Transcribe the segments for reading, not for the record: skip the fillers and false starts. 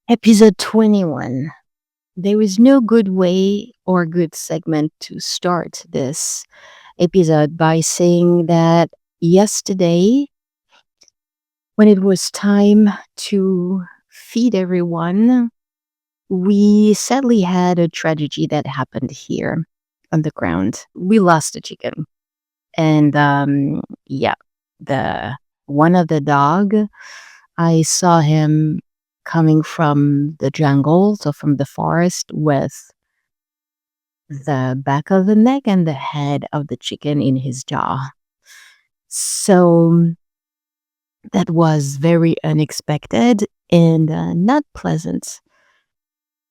Episode 21. There is no good way or good segment to start this episode by saying that yesterday, when it was time to feed everyone, we sadly had a tragedy that happened here on the ground. We lost a chicken. And yeah, the one of the dog, I saw him coming from the jungle, so from the forest, with the back of the neck and the head of the chicken in his jaw. So that was very unexpected and not pleasant.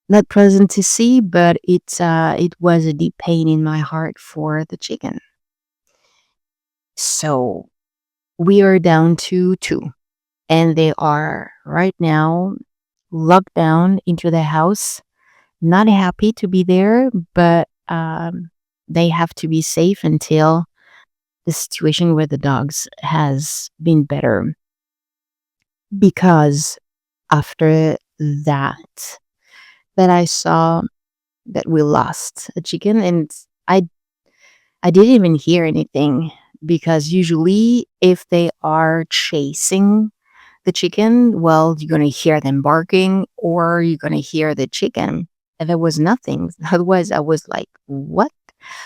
Not pleasant to see, but it was a deep pain in my heart for the chicken. So we are down to two, and they are right now locked down into the house. Not happy to be there, but they have to be safe until the situation with the dogs has been better. Because after that I saw that we lost a chicken, and I didn't even hear anything, because usually if they are chasing the chicken, well, you're gonna hear them barking or you're gonna hear the chicken. And there was nothing. Otherwise, I was like, "What?"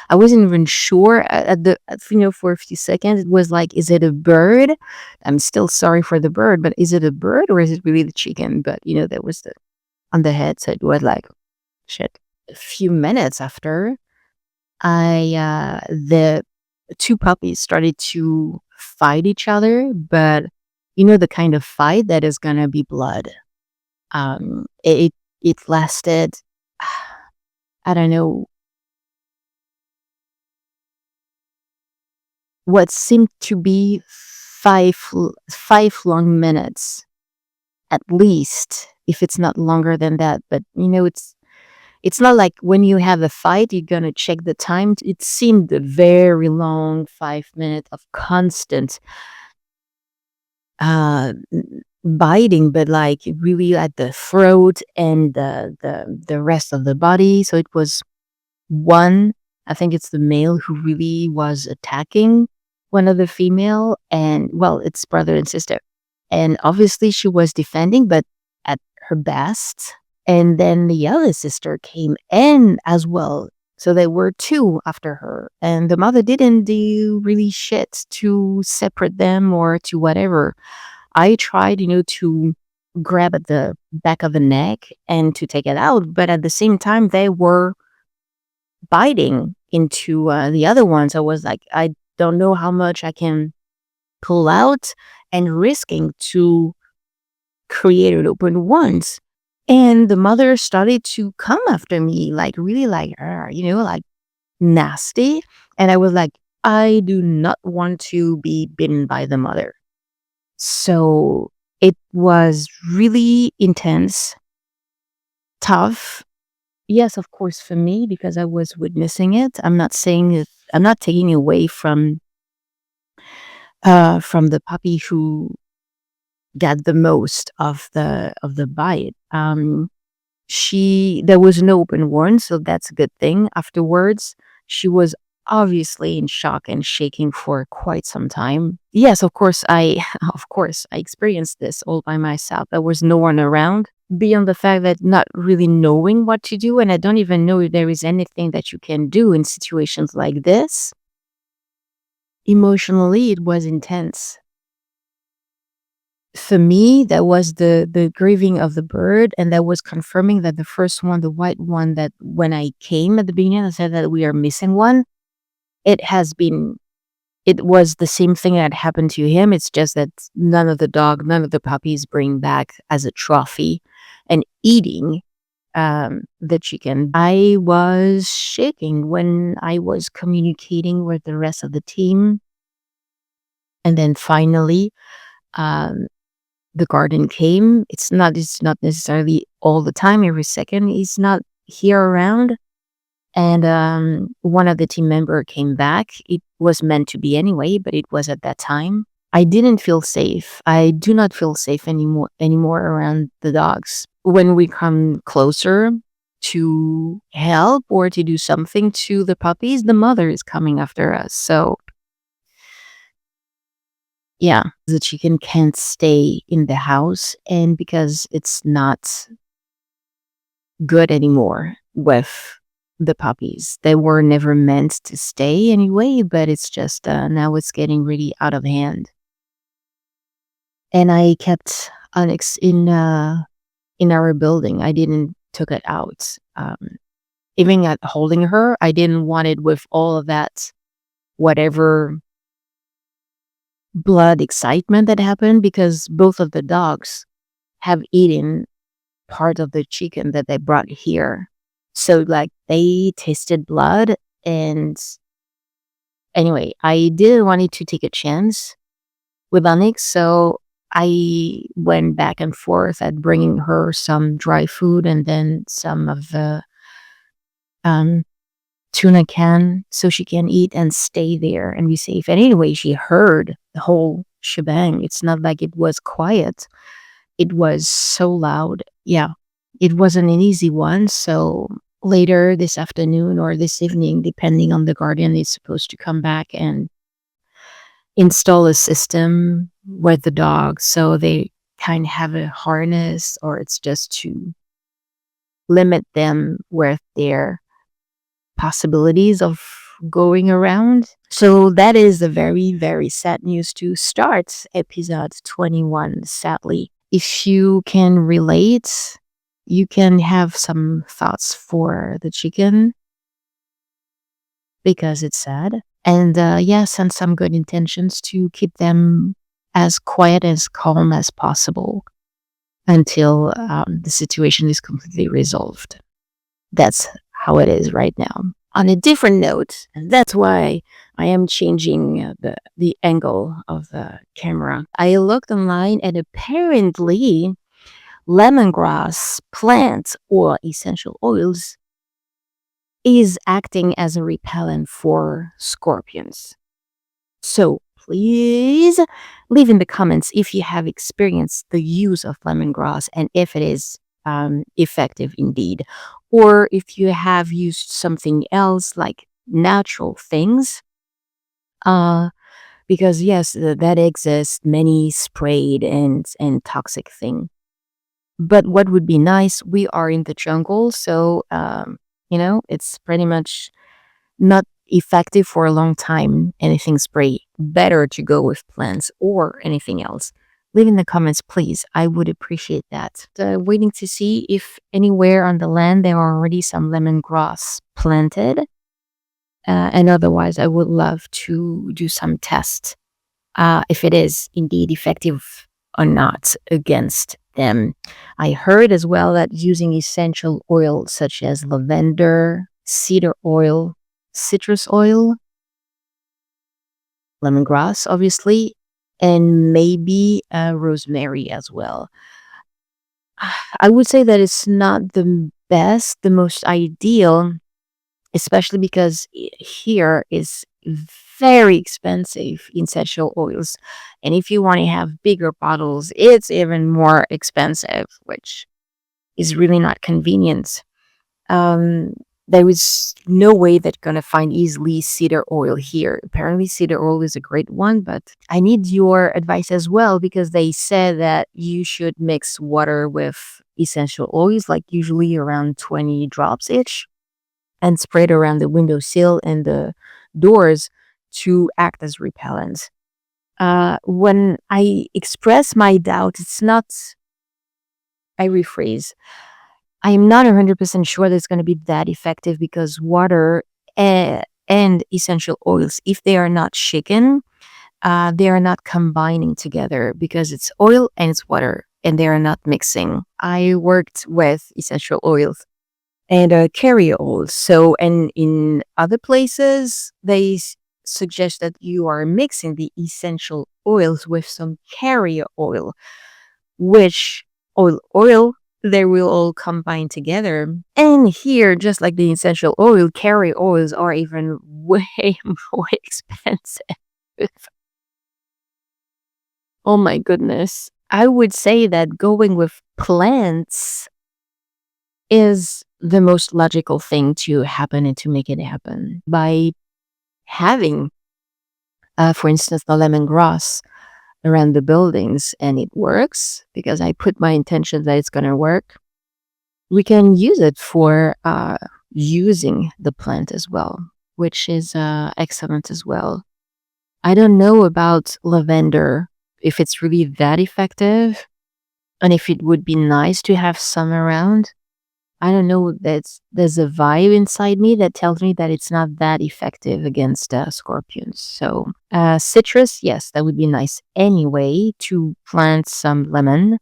I wasn't even sure for a few seconds. It was like, "Is it a bird?" I'm still sorry for the bird, but is it a bird or is it really the chicken? But that was the on the head, so it was like, shit. A few minutes after, the two puppies started to fight each other, but the kind of fight that is gonna be blood. It lasted, I don't know, what seemed to be five long minutes, at least, if it's not longer than that. But it's not like when you have a fight, you're gonna check the time. It seemed a very long 5 minutes of constant uh biting, but like really at the throat and the rest of the body. So it was one, I think it's the male, who really was attacking one of the female, and well, it's brother and sister. And obviously she was defending, but at her best. And then the other sister came in as well. So there were two after her. And the mother didn't do really shit to separate them or to whatever. I tried, to grab at the back of the neck and to take it out. But at the same time, they were biting into the other ones. I was like, I don't know how much I can pull out and risking to create an open wounds. And the mother started to come after me, like really like, like nasty. And I was like, I do not want to be bitten by the mother. So it was really intense, tough. Yes, of course, for me, because I was witnessing it. I'm not saying it, I'm not taking away from the puppy who got the most of the bite. There was no open wound, so that's a good thing. Afterwards, she was obviously in shock and shaking for quite some time. Yes, of course, I of course I experienced this all by myself. There was no one around, beyond the fact that not really knowing what to do, and I don't even know if there is anything that you can do in situations like this. Emotionally, it was intense. For me, that was the grieving of the bird, and that was confirming that the first one, the white one, that when I came at the beginning, I said that we are missing one. It has been, it was the same thing that happened to him. It's just that none of the puppies bring back as a trophy and eating the chicken. I was shaking when I was communicating with the rest of the team. And then finally, um, the garden came. It's not necessarily all the time, every second. He's not here around. And one of the team member came back. It was meant to be anyway, but it was at that time. I didn't feel safe. I do not feel safe anymore around the dogs. When we come closer to help or to do something to the puppies, the mother is coming after us. So yeah, the chicken can't stay in the house, and because it's not good anymore with the puppies. They were never meant to stay anyway, but it's just now it's getting really out of hand. And I kept Onyx in our building. I didn't took it out. Even at holding her, I didn't want it with all of that whatever blood excitement that happened, because both of the dogs have eaten part of the chicken that they brought here. So like they tasted blood, and anyway, I didn't want it to take a chance with Onyx, so I went back and forth at bringing her some dry food and then some of the um, tuna can so she can eat and stay there and be safe. And anyway, she heard the whole shebang. It's not like it was quiet. It was so loud. Yeah, it wasn't an easy one. So later this afternoon or this evening, depending on the guardian, is supposed to come back and install a system with the dog so they kind of have a harness, or it's just to limit them with their possibilities of going around. So that is the very, very sad news to start episode 21, sadly. If you can relate, you can have some thoughts for the chicken because it's sad. And yeah, send some good intentions to keep them as quiet, as calm as possible until the situation is completely resolved. That's how it is right now. On a different note, and that's why I am changing the angle of the camera. I looked online, and apparently lemongrass plant or essential oils is acting as a repellent for scorpions. So please leave in the comments if you have experienced the use of lemongrass and if it is effective indeed, or if you have used something else like natural things. Because yes, that exists, many sprayed and toxic thing. But what would be nice, we are in the jungle, so it's pretty much not effective for a long time. Anything spray, better to go with plants or anything else. Leave in the comments, please. I would appreciate that. Waiting to see if anywhere on the land there are already some lemongrass planted. And otherwise, I would love to do some tests if it is indeed effective or not against them. I heard as well that using essential oil such as lavender, cedar oil, citrus oil, lemongrass, obviously, and maybe rosemary as well. I would say that it's not the best, the most ideal, especially because here is very expensive essential oils. And if you want to have bigger bottles, it's even more expensive, which is really not convenient. Um, there is no way that gonna find easily cedar oil here. Apparently, cedar oil is a great one, but I need your advice as well because they said that you should mix water with essential oils, like usually around 20 drops each, and spread around the windowsill and the doors to act as repellent. When I express my doubt, it's not, I rephrase, I'm not 100% sure that it's going to be that effective because water and essential oils, if they are not shaken, they are not combining together because it's oil and it's water and they are not mixing. I worked with essential oils and carrier oils. So, and in other places, they suggest that you are mixing the essential oils with some carrier oil, which oil, they will all combine together. And here, just like the essential oil, carrier oils are even way more expensive. Oh my goodness. I would say that going with plants is the most logical thing to happen and to make it happen by having, for instance, the lemongrass around the buildings, and it works because I put my intention that it's going to work. We can use it for using the plant as well, which is excellent as well. I don't know about lavender, if it's really that effective, and if it would be nice to have some around. I don't know. There's a vibe inside me that tells me that it's not that effective against scorpions. So citrus, yes, that would be nice anyway to plant some lemon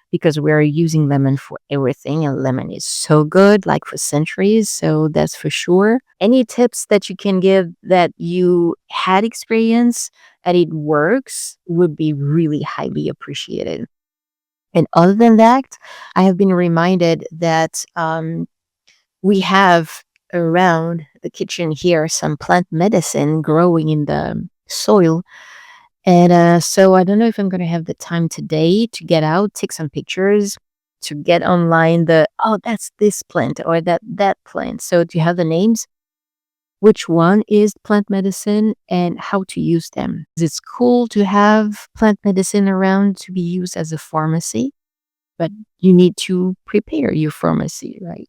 because we're using lemon for everything, and lemon is so good, like for centuries. So that's for sure. Any tips that you can give that you had experience and it works would be really highly appreciated. And other than that, I have been reminded that we have around the kitchen here some plant medicine growing in the soil. And so I don't know if I'm going to have the time today to get out, take some pictures, to get online oh, that's this plant or that plant. So do you have the names? Which one is plant medicine and how to use them? It's cool to have plant medicine around to be used as a pharmacy, but you need to prepare your pharmacy, right?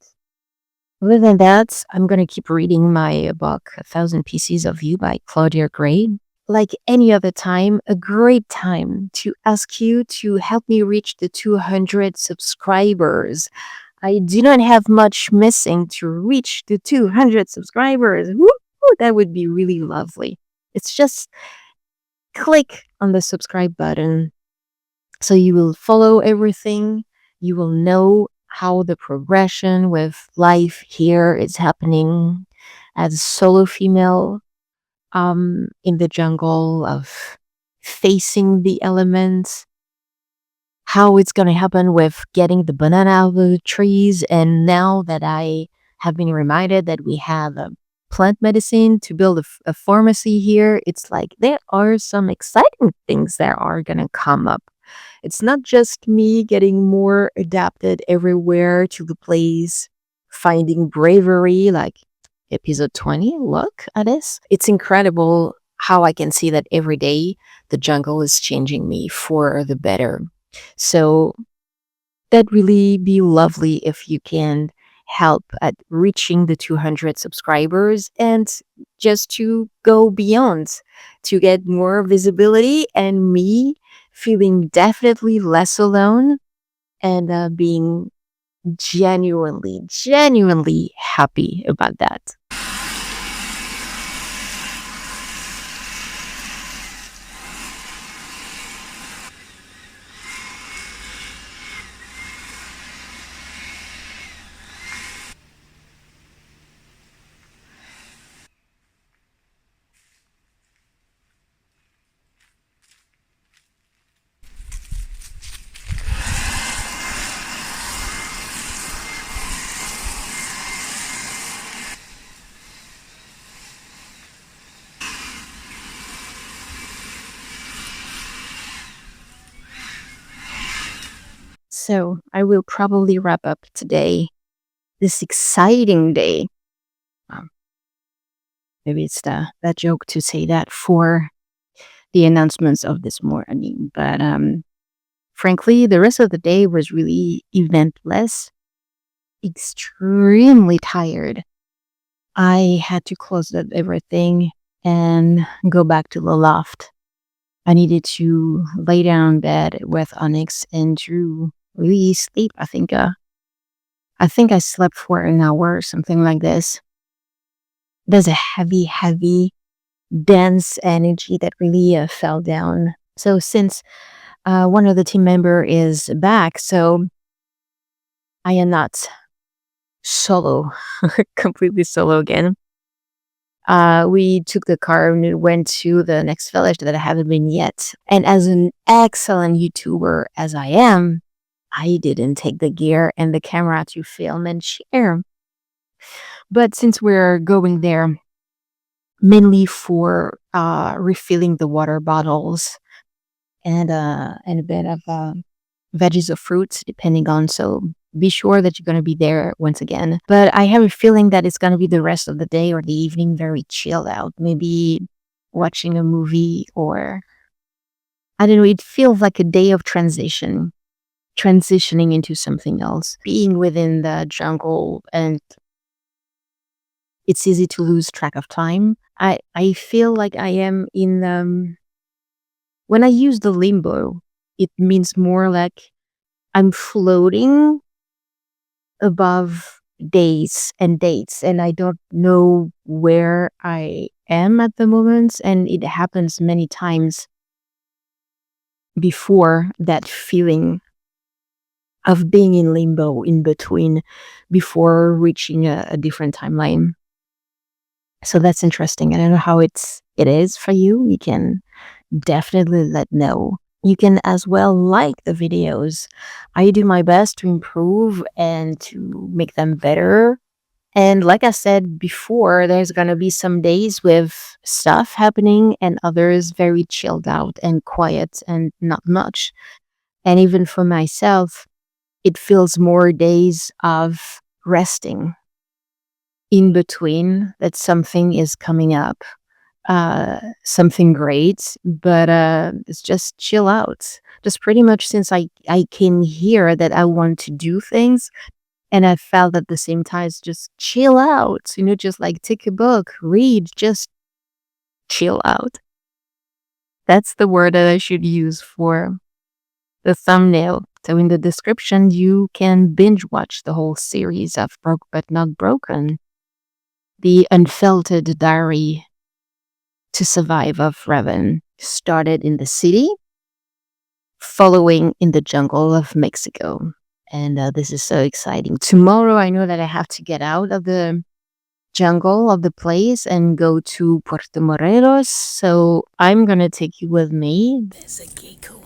Other than that, I'm going to keep reading my book, A Thousand Pieces of You by Claudia Gray. Like any other time, a great time to ask you to help me reach the 200 subscribers. I do not have much missing to reach the 200 subscribers. Woo! That would be really lovely. It's just click on the subscribe button so you will follow everything. You will know how the progression with life here is happening as a solo female in the jungle of facing the elements, how it's going to happen with getting the banana out of the trees. And now that I have been reminded that we have a plant medicine to build a pharmacy here, it's like there are some exciting things that are going to come up. It's not just me getting more adapted everywhere to the place, finding bravery like episode 20. Look at this. It's incredible how I can see that every day the jungle is changing me for the better. So that really be lovely if you can help at reaching the 200 subscribers and just to go beyond to get more visibility and me feeling definitely less alone and being genuinely happy about that. So I will probably wrap up today, this exciting day. Um, Maybe it's that joke to say that for the announcements of this morning. But frankly, the rest of the day was really eventless, extremely tired. I had to close up everything and go back to the loft. I needed to lay down in bed with Onyx and to really sleep. I think I slept for an hour or something like this. There's a heavy, dense energy that really fell down. So since one of the team member is back, so I am not solo, completely solo again. We took the car and went to the next village that I haven't been yet. And as an excellent YouTuber as I am, I didn't take the gear and the camera to film and share. But since we're going there mainly for refilling the water bottles and a bit of veggies or fruits, depending on. So be sure that you're going to be there once again. But I have a feeling that it's going to be the rest of the day or the evening very chilled out. Maybe watching a movie, or I don't know. It feels like a day of transitioning into something else. Being within the jungle, and it's easy to lose track of time. I feel like I am in when I use the limbo, it means more like I'm floating above days and dates, and I don't know where I am at the moment. And it happens many times before, that feeling of being in limbo in between, before reaching a different timeline. So that's interesting. I don't know how it is for you. You can definitely let know. You can as well like the videos. I do my best to improve and to make them better. And like I said before, there's going to be some days with stuff happening and others very chilled out and quiet and not much. And even for myself, it feels more days of resting in between, that something is coming up, something great, but it's just chill out. Just pretty much since I came here, that I want to do things, and I felt at the same time, it's just chill out, just like take a book, read, just chill out. That's the word that I should use for the thumbnail. So in the description, you can binge watch the whole series of Broke But Not Broken, the unfiltered diary to survive of Revin. Started in the city, following in the jungle of Mexico. And this is so exciting. Tomorrow, I know that I have to get out of the jungle of the place and go to Puerto Morelos. So I'm going to take you with me. There's a gecko